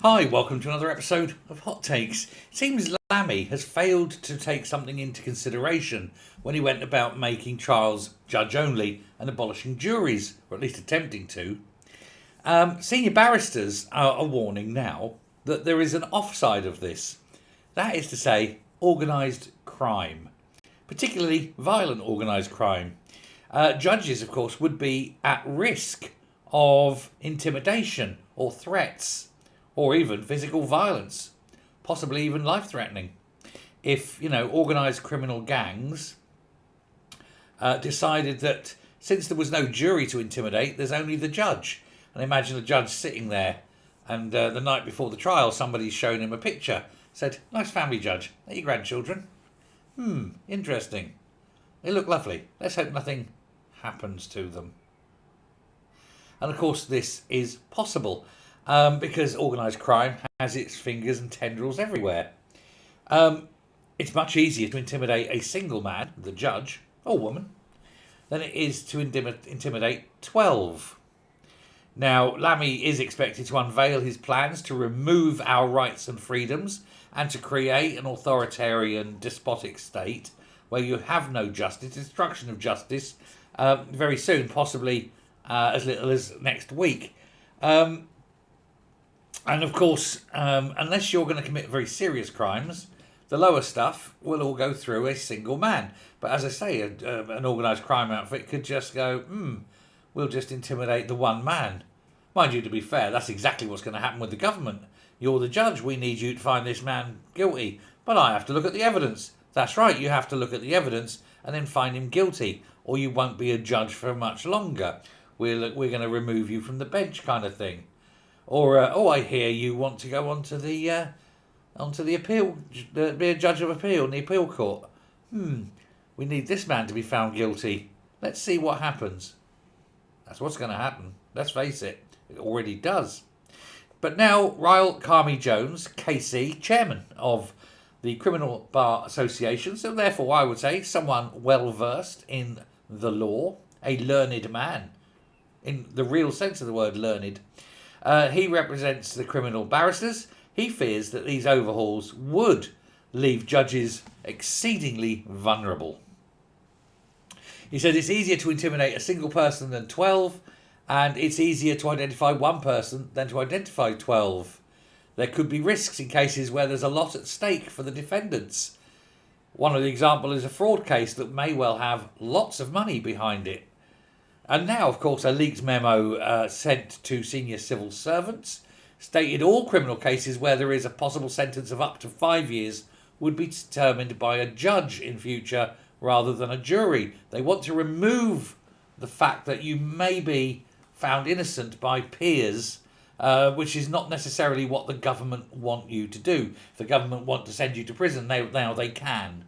Hi, welcome to another episode of Hot Takes. It seems Lammy has failed to take something into consideration when he went about making trials judge only and abolishing juries, or at least attempting to. Senior barristers are warning now that there is an offside of this. That is to say, organised crime, particularly violent organised crime. Judges, of course, would be at risk of intimidation or threats, or even physical violence, possibly even life-threatening. If, organised criminal gangs decided that since there was no jury to intimidate, there's only the judge. And imagine the judge sitting there and the night before the trial, somebody's shown him a picture, said, "Nice family, Judge. They're your grandchildren. Interesting. They look lovely. Let's hope nothing happens to them." And of course, this is possible. Because organised crime has its fingers and tendrils everywhere. It's much easier to intimidate a single man, the judge, or woman, than it is to intimidate 12. Now, Lammy is expected to unveil his plans to remove our rights and freedoms and to create an authoritarian, despotic state where you have no justice, destruction of justice, very soon, possibly as little as next week. And of course, unless you're going to commit very serious crimes, the lower stuff will all go through a single man. But as I say, an organised crime outfit could just go, we'll just intimidate the one man. Mind you, to be fair, that's exactly what's going to happen with the government. You're the judge, we need you to find this man guilty. But I have to look at the evidence. That's right, you have to look at the evidence and then find him guilty, or you won't be a judge for much longer. We're going to remove you from the bench, kind of thing. Or, I hear you want to go onto the appeal, be a judge of appeal in the appeal court. We need this man to be found guilty. Let's see what happens. That's what's going to happen. Let's face it, it already does. But now, Ryle Carmi Jones, KC, chairman of the Criminal Bar Association, so therefore I would say someone well versed in the law, a learned man, in the real sense of the word learned. He represents the criminal barristers. He fears that these overhauls would leave judges exceedingly vulnerable. He said it's easier to intimidate a single person than 12, and it's easier to identify one person than to identify 12. There could be risks in cases where there's a lot at stake for the defendants. One of the examples is a fraud case that may well have lots of money behind it. And now, of course, a leaked memo sent to senior civil servants stated all criminal cases where there is a possible sentence of up to 5 years would be determined by a judge in future rather than a jury. They want to remove the fact that you may be found innocent by peers, which is not necessarily what the government want you to do. If the government want to send you to prison, now they can.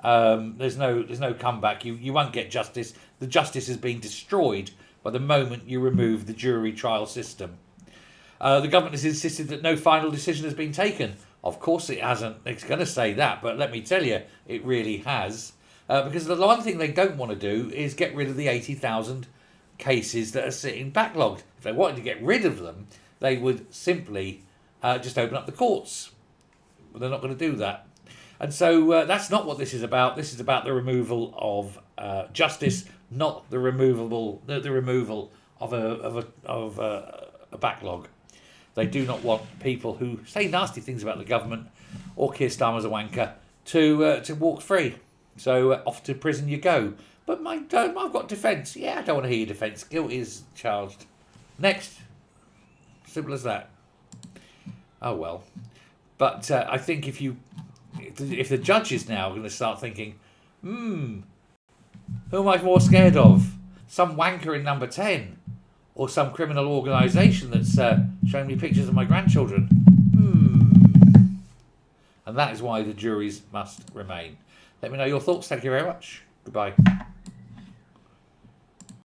There's no comeback. You won't get justice. The justice has been destroyed by the moment you remove the jury trial system. The government has insisted that no final decision has been taken. Of course it hasn't. It's going to say that, but let me tell you, it really has. Because the one thing they don't want to do is get rid of the 80,000 cases that are sitting backlogged. If they wanted to get rid of them, they would simply just open up the courts. But they're not going to do that. And so that's not what this is about. This is about the removal of justice, not the removal of a backlog. They do not want people who say nasty things about the government or Keir Starmer's a wanker to walk free. So off to prison you go. But I've got defence. Yeah, I don't want to hear your defence. Guilt is charged. Next. Simple as that. Oh well. But I think if the judge is now going to start thinking, who am I more scared of? Some wanker in number 10? Or some criminal organisation that's showing me pictures of my grandchildren? And that is why the juries must remain. Let me know your thoughts. Thank you very much. Goodbye.